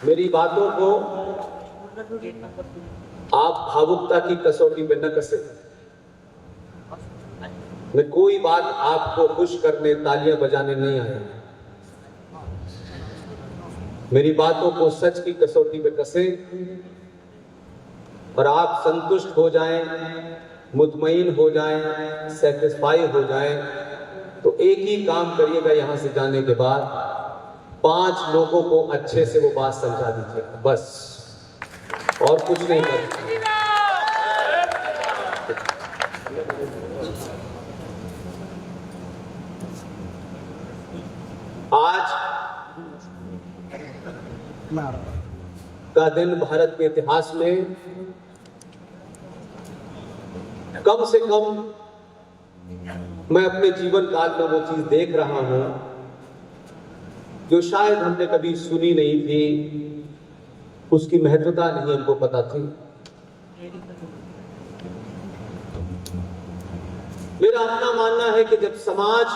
मेरी बातों को आप भावुकता की कसौटी पे न कसे। मैं कोई बात आपको खुश करने, तालियां बजाने नहीं आया। मेरी बातों को सच की कसौटी पे कसे और आप संतुष्ट हो जाएं, मुतमईन हो जाएं, सेटिस्फाई हो जाएं, तो एक ही काम करिएगा। यहां से जाने के बाद 5 लोगों को अच्छे से वो बात समझा दीजिएगा, बस, और कुछ नहीं करें। आज का दिन भारत के इतिहास में कम से कम मैं अपने जीवन काल में वो चीज देख रहा हूं जो शायद हमने कभी सुनी नहीं थी, उसकी महत्वता नहीं हमको पता थी। मेरा अपना मानना है कि जब समाज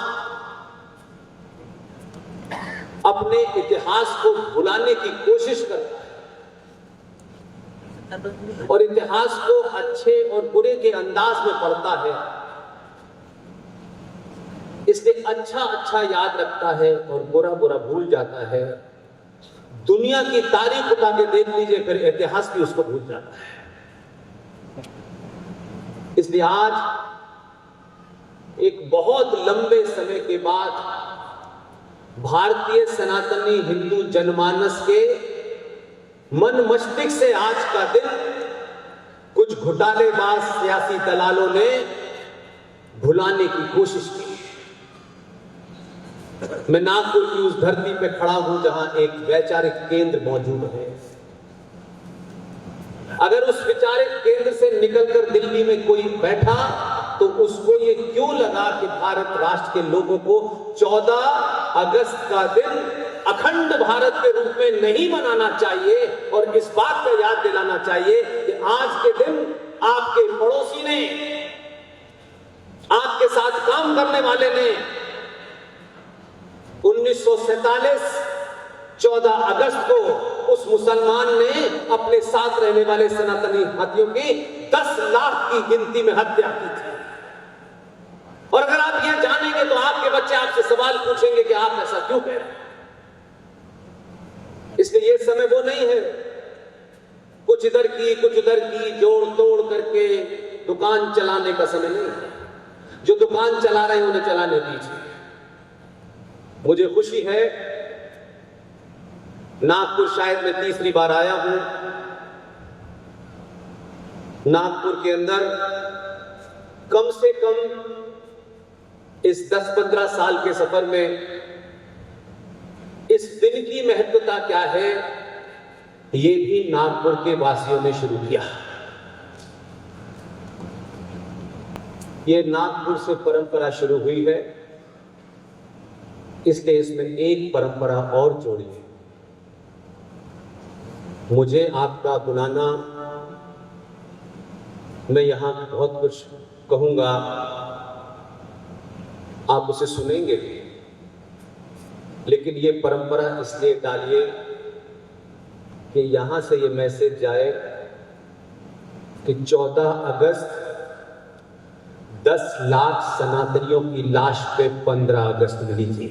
अपने इतिहास को भुलाने की कोशिश करता है और इतिहास को अच्छे और बुरे के अंदाज में पढ़ता है, इसलिए अच्छा अच्छा याद रखता है और बुरा बुरा भूल जाता है। दुनिया की तारीख उठा के देख लीजिए, फिर इतिहास भी उसको भूल जाता है। इसलिए आज एक बहुत लंबे समय के बाद भारतीय सनातनी हिंदू जनमानस के मन मस्तिष्क से आज का दिन कुछ घोटालेबाज सियासी दलालों ने भुलाने की कोशिश की। मैं नागपुर की उस धरती पे खड़ा हूं जहां एक वैचारिक केंद्र मौजूद है। अगर उस वैचारिक केंद्र से निकलकर दिल्ली में कोई बैठा तो उसको ये क्यों लगा कि भारत राष्ट्र के लोगों को 14 अगस्त का दिन अखंड भारत के रूप में नहीं मनाना चाहिए और इस बात का याद दिलाना चाहिए कि आज के दिन आपके पड़ोसी ने, आपके साथ काम करने वाले ने 1947 14 अगस्त को उस मुसलमान ने अपने साथ रहने वाले सनातनी हाथियों की 10 लाख की गिनती में हत्या की थी। और अगर आप यह जानेंगे तो आपके बच्चे आपसे सवाल पूछेंगे कि आप ऐसा क्यों कह रहे हैं। इसलिए यह समय वो नहीं है कुछ इधर की कुछ उधर की जोड़ तोड़ करके दुकान चलाने का समय नहीं है। जो दुकान चला रहे हैं उन्हें चलाने दीजिए। मुझे खुशी है, नागपुर शायद मैं तीसरी बार आया हूं। नागपुर के अंदर कम से कम इस 10-15 साल के सफर में इस दिन की महत्वता क्या है, ये भी नागपुर के वासियों ने शुरू किया। ये नागपुर से परंपरा शुरू हुई है, इसलिए इसमें एक परंपरा और जोड़ी है। मुझे आपका बुलाना, मैं यहां बहुत कुछ कहूंगा, आप उसे सुनेंगे भी, लेकिन ये परंपरा इसलिए डालिए कि यहां से ये मैसेज जाए कि 14 अगस्त 10 लाख सनातनियों की लाश पे 15 अगस्त मिली थी।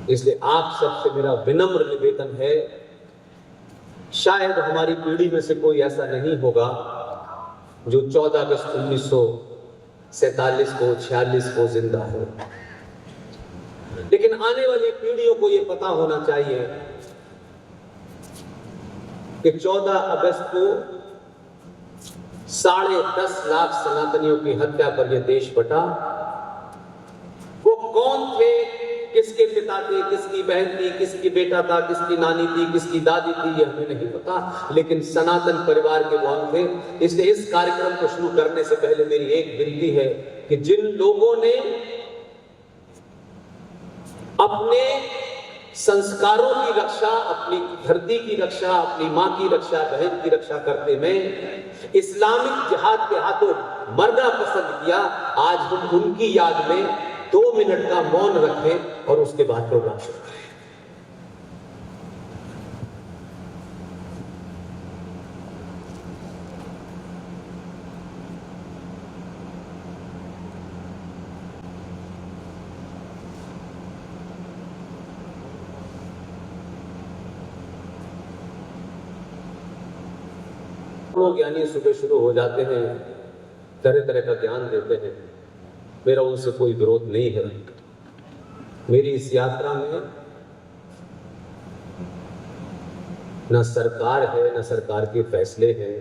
इसलिए आप सबसे मेरा विनम्र निवेदन है, शायद हमारी पीढ़ी में से कोई ऐसा नहीं होगा जो 14 अगस्त 1947 को 46 को जिंदा हो, लेकिन आने वाली पीढ़ियों को यह पता होना चाहिए कि 14 अगस्त को 10.5 लाख सनातनियों की हत्या पर यह देश बटा। वो कौन थे, किसके पिता थे, किसकी बहन थी, किसकी बेटा था, किसकी नानी थी, किसकी दादी थी, ये हमें नहीं पता, लेकिन सनातन परिवार के वो थे। इसलिए इस कार्यक्रम को शुरू करने से पहले मेरी एक विनती है कि जिन लोगों ने अपने संस्कारों की रक्षा, अपनी धरती की रक्षा, अपनी मां की रक्षा, बहन की रक्षा करते में इस्लामिक जिहाद के हाथों मरना पसंद किया, आज हम उनकी याद में 2 मिनट का मौन रखें और उसके बाद प्रोग्राम शुरू करें। वो ज्ञानी सुबह शुरू हो जाते हैं, तरह तरह का ज्ञान देते हैं। मेरा उनसे कोई विरोध नहीं है। मेरी इस यात्रा में न सरकार है, न सरकार के फैसले हैं।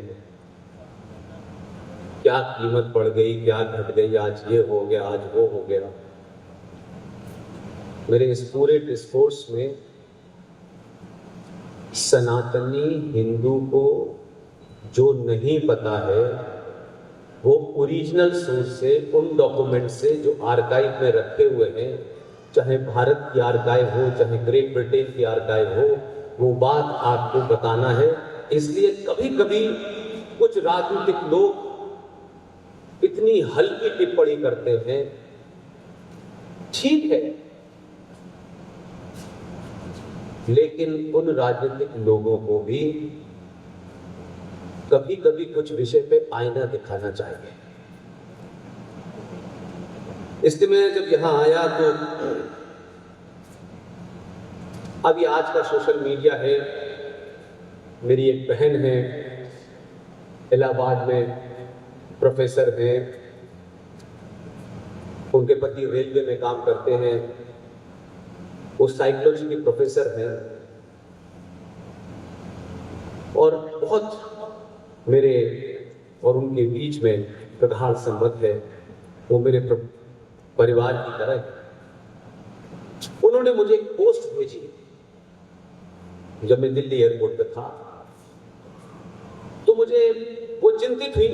क्या कीमत बढ़ गई, क्या घट गई, आज ये हो गया, आज वो हो गया। मेरे इस पूरे डिस्कोर्स में सनातनी हिंदू को जो नहीं पता है वो ओरिजिनल सोर्स से, उन डॉक्यूमेंट से जो आर्काइव में रखे हुए हैं, चाहे भारत की आर्काइव हो, चाहे ग्रेट ब्रिटेन की आर्काइव हो, वो बात आपको बताना है। इसलिए कभी कभी कुछ राजनीतिक लोग इतनी हल्की टिप्पणी करते हैं, ठीक है, लेकिन उन राजनीतिक लोगों को भी कभी कभी कुछ विषय पे आईना दिखाना चाहिए। इसलिए मैं जब यहां आया तो अभी आज का सोशल मीडिया है, मेरी एक बहन है इलाहाबाद में प्रोफेसर हैं, उनके पति रेलवे में काम करते हैं, वो साइकोलॉजी के प्रोफेसर हैं और बहुत मेरे और उनके बीच में प्रगाढ़ संबंध है। वो मेरे परिवार की तरह है। उन्होंने मुझे एक पोस्ट भेजी जब मैं दिल्ली एयरपोर्ट पे था, तो मुझे वो चिंतित हुई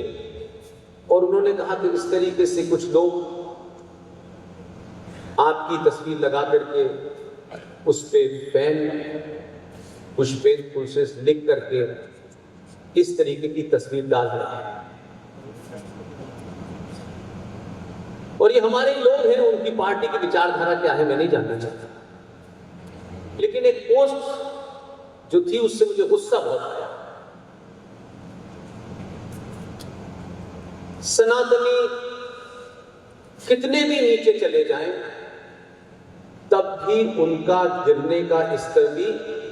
और उन्होंने कहा कि इस तरीके से कुछ लोग आपकी तस्वीर लगा करके उस पे कुछ पेन लिख करके इस तरीके की तस्वीर डाल रहे हैं। और ये हमारे लोग हैं, उनकी पार्टी की विचारधारा क्या है मैं नहीं जानना चाहता, लेकिन एक पोस्ट जो थी उससे मुझे गुस्सा बहुत आया। सनातनी कितने भी नीचे चले जाएं, तब भी उनका गिरने का स्तर भी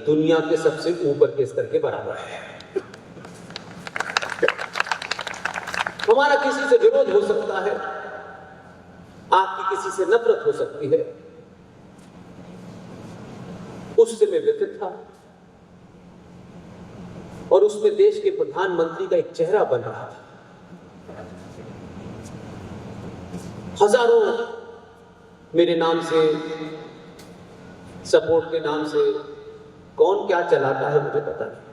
दुनिया के सबसे ऊपर के स्तर के बराबर है। हमारा किसी से विरोध हो सकता है, आपकी किसी से नफरत हो सकती है, उससे मैं व्यथित था और उसमें देश के प्रधानमंत्री का एक चेहरा बन रहा था। हजारों मेरे नाम से, सपोर्ट के नाम से, कौन क्या चलाता है मुझे पता नहीं।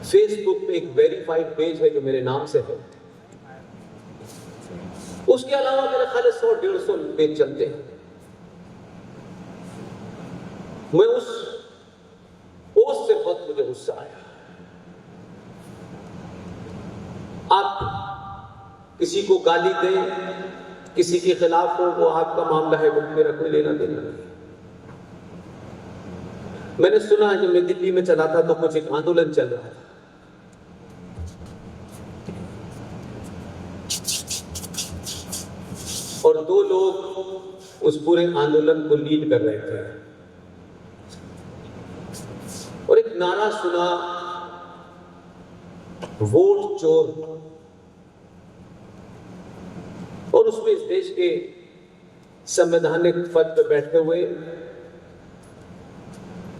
फेसबुक पे एक वेरीफाइड पेज है जो मेरे नाम से है, उसके अलावा मेरे ख्याल 100-150 पेज चलते हैं। मैं उस पोस्ट से बहुत मुझे गुस्सा आया। आप किसी को गाली दें, किसी के खिलाफ हो, वो आपका मामला है, वो मेरा कोई लेना देना नहीं। मैंने सुना जब मैं दिल्ली में चला था तो कुछ एक आंदोलन चल रहा था, और 2 लोग उस पूरे आंदोलन को लीड कर रहे थे और एक नारा सुना, वोट चोर। और उसमें इस देश के संवैधानिक पद पर बैठे हुए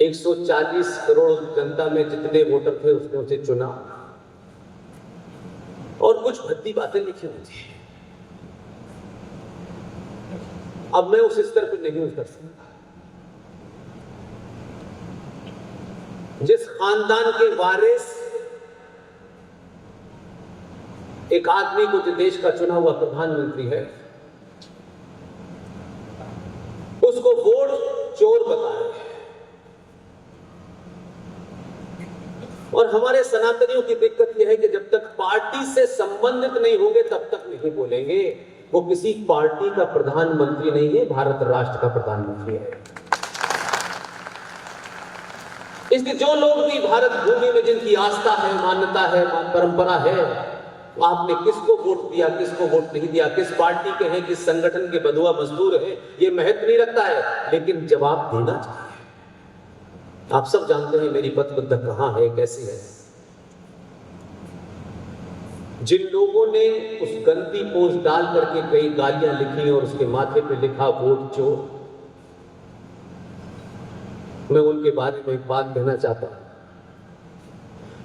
140 करोड़ जनता में जितने वोटर थे उसने उसे चुना और कुछ भद्दी बातें लिखी हुई थी। अब मैं उस स्तर पर नहीं उतर सकता। जिस खानदान के वारिस एक आदमी को जो देश का चुना हुआ प्रधानमंत्री है, उसको वोट चोर बताया। और हमारे सनातनियों की दिक्कत यह है कि जब तक पार्टी से संबंधित नहीं होंगे तब तक नहीं बोलेंगे। वो किसी पार्टी का प्रधानमंत्री नहीं है, भारत राष्ट्र का प्रधानमंत्री है। इसलिए जो लोग भी भारत भूमि में जिनकी आस्था है, मान्यता है, परंपरा है, आपने किसको वोट दिया, किसको वोट नहीं दिया, किस पार्टी के हैं, किस संगठन के बंधुआ मजदूर हैं, ये महत्व नहीं रखता है, लेकिन जवाब देना चाहिए। आप सब जानते हैं मेरी पद कहां है, कैसी है। जिन लोगों ने उस गंदी पोस्ट डाल करके कई गालियां लिखी और उसके माथे पे लिखा वोट चोर, मैं उनके बारे में एक बात कहना चाहता हूं।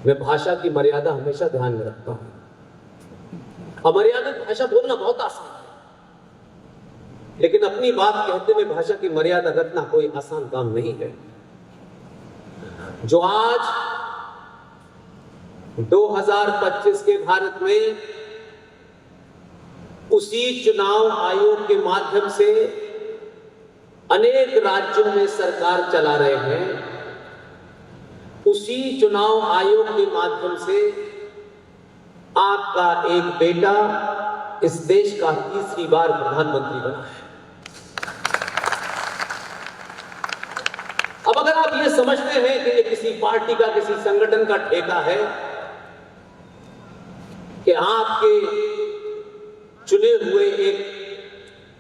मैं भाषा की मर्यादा हमेशा ध्यान में रखता हूं। अमर्यादित भाषा बोलना बहुत आसान है, लेकिन अपनी बात कहते हुए भाषा की मर्यादा रखना कोई आसान काम नहीं है। जो आज 2025 के भारत में उसी चुनाव आयोग के माध्यम से अनेक राज्यों में सरकार चला रहे हैं, उसी चुनाव आयोग के माध्यम से आपका एक बेटा इस देश का तीसरी बार प्रधानमंत्री बना है। अब अगर आप ये समझते हैं कि ये किसी पार्टी का, किसी संगठन का ठेका है कि आपके चुने हुए एक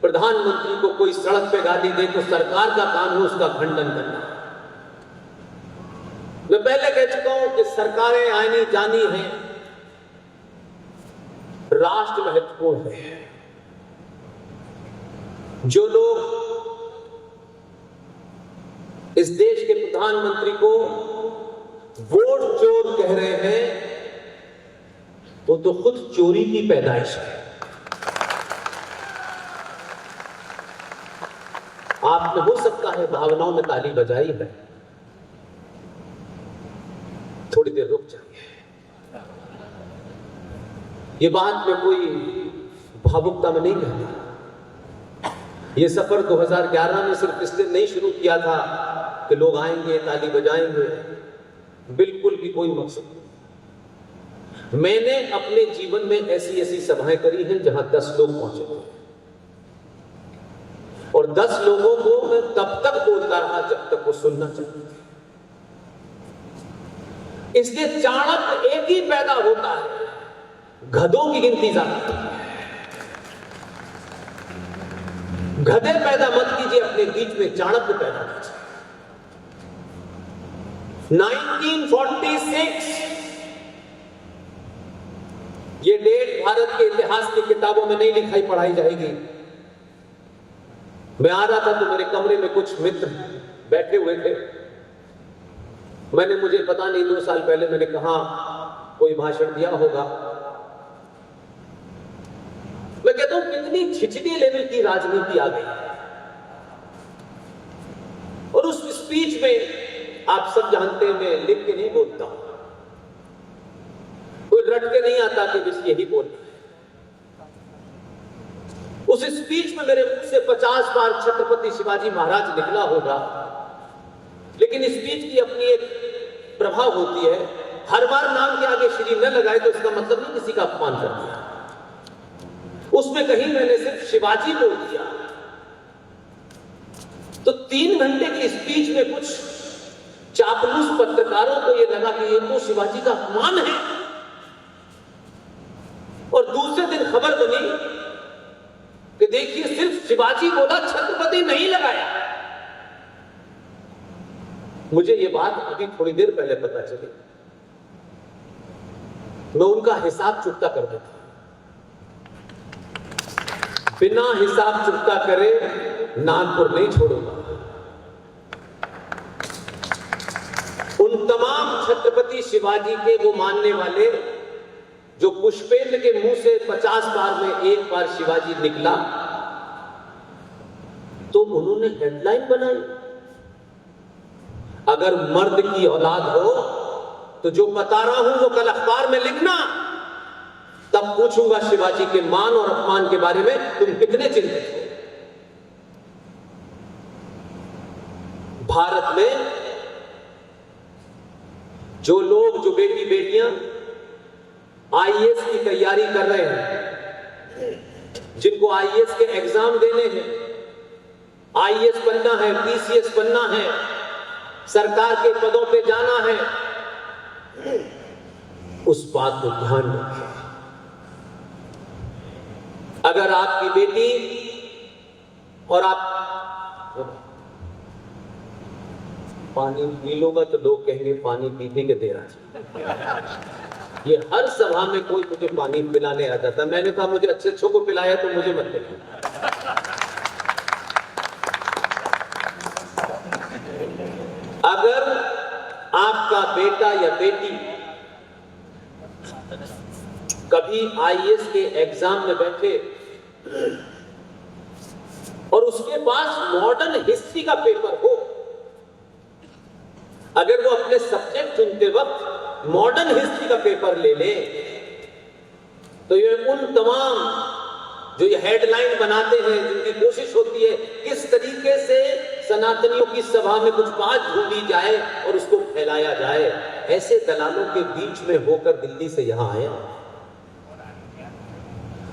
प्रधानमंत्री को कोई सड़क पे गाली दे तो सरकार का काम है उसका खंडन करना। मैं पहले कह चुका हूं कि सरकारें आनी जानी हैं, राष्ट्र महत्वपूर्ण है। जो लोग इस देश के प्रधानमंत्री को वोट चोर कह रहे हैं, वो तो खुद चोरी की पैदाइश है। आपने हो सकता है भावनाओं में ताली बजाई है, थोड़ी देर रुक जाइए। ये बात मैं कोई भावुकता में नहीं कहता। ये सफर 2011 में सिर्फ इसलिए नहीं शुरू किया था कि लोग आएंगे ताली बजाएंगे, बिल्कुल भी कोई मकसद नहीं। मैंने अपने जीवन में ऐसी ऐसी सभाएं करी हैं जहां 10 लोग पहुंचे थे, और 10 लोगों को मैं तब तक बोलता रहा जब तक वो सुनना चाहते थे। इसलिए चाणक्य एक ही पैदा होता है, गधों की गिनती ज्यादा होती है। गधे पैदा मत कीजिए अपने बीच में, चाणक्य पैदा कीजिए। 1946 ये डेट भारत के इतिहास की किताबों में नहीं लिखाई पढ़ाई जाएगी। मैं आ रहा था तो मेरे कमरे में कुछ मित्र बैठे हुए थे। मुझे पता नहीं 2 साल पहले मैंने कहा कोई भाषण दिया होगा। मैं कहता हूं कितनी छिछली लेवल की राजनीति आ गई है। और उस स्पीच में आप सब जानते हैं मैं लिख के नहीं बोलता हूं, कोई रट के नहीं आता कि बस यही बोलना है। उस स्पीच में मेरे मुंह से 50 बार छत्रपति शिवाजी महाराज निकला होगा, लेकिन स्पीच की अपनी एक प्रभाव होती है। हर बार नाम के आगे श्री न लगाए तो इसका मतलब नहीं किसी का अपमान कर दिया। उसमें कहीं मैंने सिर्फ शिवाजी बोल दिया तो 3 घंटे की स्पीच में कुछ चापलूस पत्रकारों को यह लगा कि ये तो शिवाजी का अपमान है, और दूसरे दिन खबर बनी कि देखिए सिर्फ शिवाजी बोला, छत्रपति नहीं लगाया। मुझे ये बात अभी थोड़ी देर पहले पता चली। मैं उनका हिसाब चुकता कर देता, बिना हिसाब चुकता करे नागपुर नहीं छोड़ूंगा। उन तमाम छत्रपति शिवाजी के वो मानने वाले जो पुष्पेंद्र के मुंह से 50 बार में एक बार शिवाजी निकला तो उन्होंने हेडलाइन बनाई। अगर मर्द की औलाद हो तो जो बता रहा हूं वो कल अखबार में लिखना, तब पूछूंगा शिवाजी के मान और अपमान के बारे में तुम कितने चिंतित हो। भारत में जो लोग, जो बेटी बेटियां आईएएस की तैयारी कर रहे हैं, जिनको आईएएस के एग्जाम देने हैं, आईएएस बनना है, पीसीएस बनना है, सरकार के पदों पे जाना है, उस बात को ध्यान रखें। अगर आपकी बेटी और आप पानी पी लूंगा तो लोग कहेंगे पानी पीने के दे रहा। ये हर सभा में कोई मुझे पानी पिलाने आ जाता। मैंने कहा मुझे अच्छे को पिलाया तो मुझे मत पिलाओ। अगर आपका बेटा या बेटी कभी आईएएस के एग्जाम में बैठे और उसके पास मॉडर्न हिस्ट्री का पेपर हो, अगर वो अपने सब्जेक्ट चुनते वक्त मॉडर्न हिस्ट्री का पेपर ले ले, तो ये उन तमाम जो ये हेडलाइन बनाते हैं, जिनकी कोशिश होती है किस तरीके से सनातनियों की सभा में कुछ बात ढूंढी जाए और उसको फैलाया जाए, ऐसे दलालों के बीच में होकर दिल्ली से यहां आए।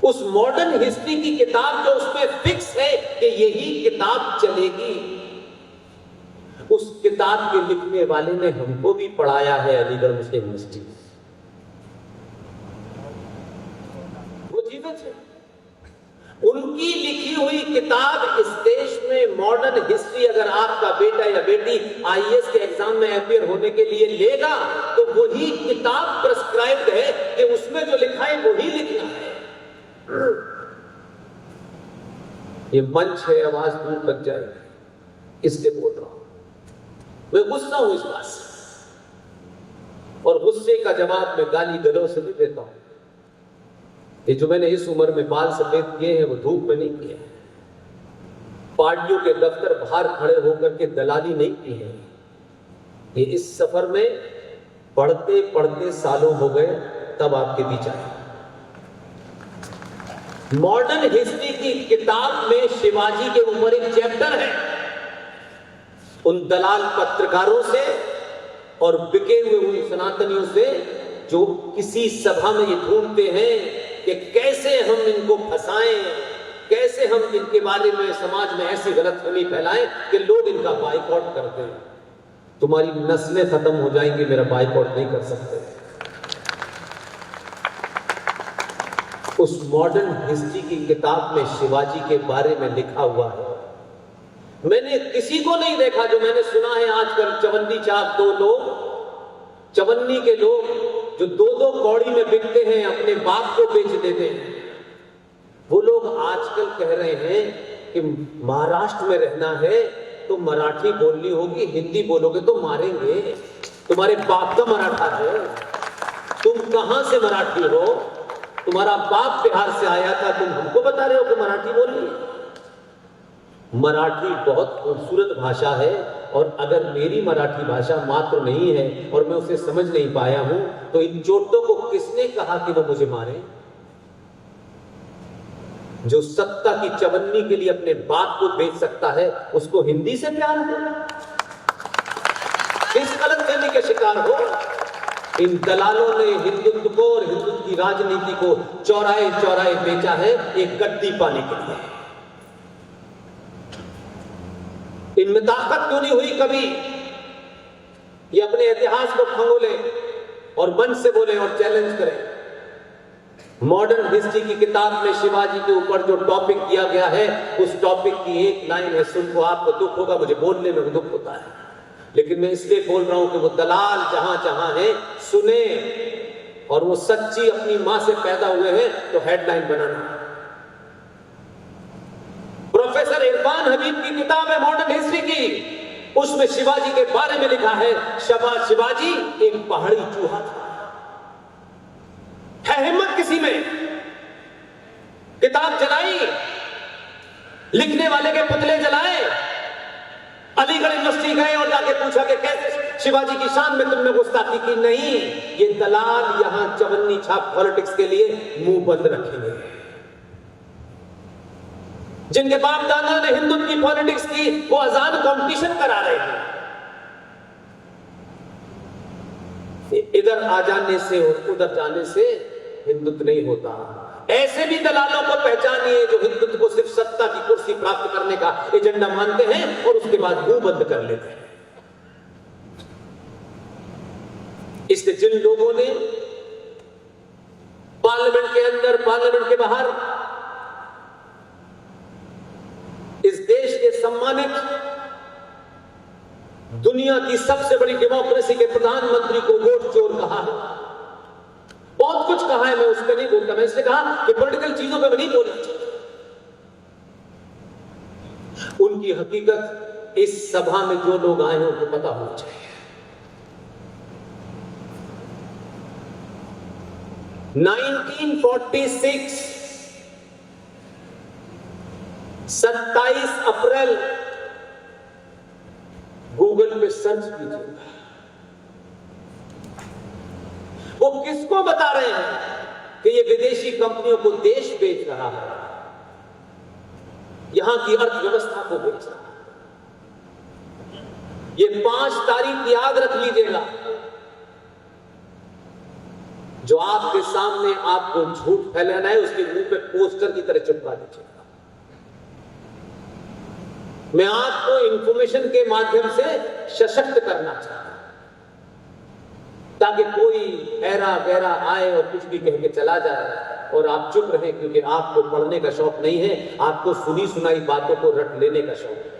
उस मॉडर्न हिस्ट्री की किताब जो उसमें फिक्स है कि यही किताब चलेगी, उस किताब के लिखने वाले ने हमको भी पढ़ाया है अलीगढ़ मुस्लिम यूनिवर्सिटी। वो जीवित है। उनकी लिखी हुई किताब इस देश में मॉडर्न हिस्ट्री अगर आपका बेटा या बेटी आईएएस के एग्जाम में अपियर होने के लिए लेगा, तो वही किताब प्रिस्क्राइब्ड है कि उसमें जो लिखा है वही लिखना है। ये मंच है, आवाज दूर तक जाएगी, इसलिए बोल रहा हूं। मैं गुस्सा हूं इस बात से, और गुस्से का जवाब मैं गाली गलौज से भी देता हूं। ये जो मैंने इस उम्र में बाल सफेद किए हैं वो धूप में नहीं किए हैं, पार्टियों के दफ्तर बाहर खड़े होकर के दलाली नहीं की है। ये इस सफर में पढ़ते पढ़ते सालों हो गए, तब आपके बीच आए। मॉडर्न हिस्ट्री की किताब में शिवाजी के ऊपर एक चैप्टर है। उन दलाल पत्रकारों से और बिके हुए उन सनातनियों से जो किसी सभा में ये ढूंढते हैं कि कैसे हम इनको फंसाएं, कैसे हम इनके बारे में समाज में ऐसी गलतफहमी फैलाएं कि लोग इनका बाइकआउट कर दें। तुम्हारी नस्लें खत्म हो जाएंगी, मेरा बाइकआउट नहीं कर सकते। उस मॉडर्न हिस्ट्री की किताब में शिवाजी के बारे में लिखा हुआ है। मैंने किसी को नहीं देखा, जो मैंने सुना है आजकल चवन्नी चाप दो लोग, चवन्नी के लोग जो 2-2 कौड़ी में बिकते हैं, अपने बाप को बेच देते हैं, वो लोग आजकल कह रहे हैं कि महाराष्ट्र में रहना है तो मराठी बोलनी होगी, हिंदी बोलोगे तो मारेंगे। तुम्हारे बाप का मराठा है, तुम कहां से मराठी हो? तुम्हारा बाप बिहार से आया था, तुम हमको बता रहे हो कि मराठी बोलिए। मराठी बहुत खूबसूरत भाषा है, और अगर मेरी मराठी भाषा मात्र नहीं है और मैं उसे समझ नहीं पाया हूं, तो इन चोटों को किसने कहा कि वो मुझे मारे? जो सत्ता की चवन्नी के लिए अपने बाप को बेच सकता है, उसको हिंदी से प्यार है? किस गलतफहमी के शिकार हो? इन दलालों ने हिंदुत्व को और हिंदुत्व की राजनीति को चौराहे चौराहे बेचा है एक गद्दी पाने के लिए। इनमें ताकत क्यों नहीं हुई कभी ये अपने इतिहास को खंगोले और मंच से बोले और चैलेंज करें? मॉडर्न हिस्ट्री की किताब में शिवाजी के ऊपर जो टॉपिक दिया गया है, उस टॉपिक की एक लाइन है, सुनको आपको दुख होगा, मुझे बोलने में दुख होता है, लेकिन मैं इसलिए बोल रहा हूं कि वो दलाल जहां जहां है सुने, और वो सच्ची अपनी मां से पैदा हुए हैं तो हेडलाइन बनाना। प्रोफेसर इरफान हबीब की किताब है मॉडर्न हिस्ट्री की, उसमें शिवाजी के बारे में लिखा है, शिवाजी एक पहाड़ी चूहा था। है हिम्मत किसी में? किताब जलाई, लिखने वाले के पुतले जलाए, अलीगढ़ यूनिवर्सिटी गए और जाके पूछा कि कैसे शिवाजी की शान में तुमने गुस्ताखी की? नहीं, ये दलाल यहां चवन्नी छाप पॉलिटिक्स के लिए मुंह बंद रखेंगे। जिनके बाप दादा ने हिंदुत्व की पॉलिटिक्स की, वो आजाद कंपटीशन करा रहे हैं। इधर आ जाने से और उधर जाने से हिंदुत्व नहीं होता। ऐसे भी दलालों को पहचानिए जो हिंदुत्व को सिर्फ सत्ता की कुर्सी प्राप्त करने का एजेंडा मानते हैं और उसके बाद मुंह बंद कर लेते हैं। इसलिए जिन लोगों ने पार्लियामेंट के अंदर, पार्लियामेंट के बाहर इस देश के सम्मानित दुनिया की सबसे बड़ी डेमोक्रेसी के प्रधानमंत्री को वोट चोर कहा, बहुत कुछ कहा है, मैं उस पर नहीं बोलता। मैं इसलिए कहा कि पॉलिटिकल चीजों पे मैं नहीं बोलना चाहता। उनकी हकीकत इस सभा में जो लोग आए हैं उनको पता होना चाहिए। 1946 27 अप्रैल गूगल पे सर्च कीजिएगा। वो किसको बता रहे हैं कि ये विदेशी कंपनियों को देश बेच रहा है, यहां की अर्थव्यवस्था को बेच रहा है। ये 5 तारीख याद रख लीजिएगा। जो आपके सामने आपको झूठ फैलाना है उसके मुंह पे पोस्टर की तरह चिपका दीजिएगा। मैं आपको इंफॉर्मेशन के माध्यम से सशक्त करना चाहता हूं ताकि कोई ऐरा गहरा आए और कुछ भी कह के चला जाए और आप चुप रहें, क्योंकि आपको पढ़ने का शौक नहीं है, आपको सुनी सुनाई बातों को रट लेने का शौक है।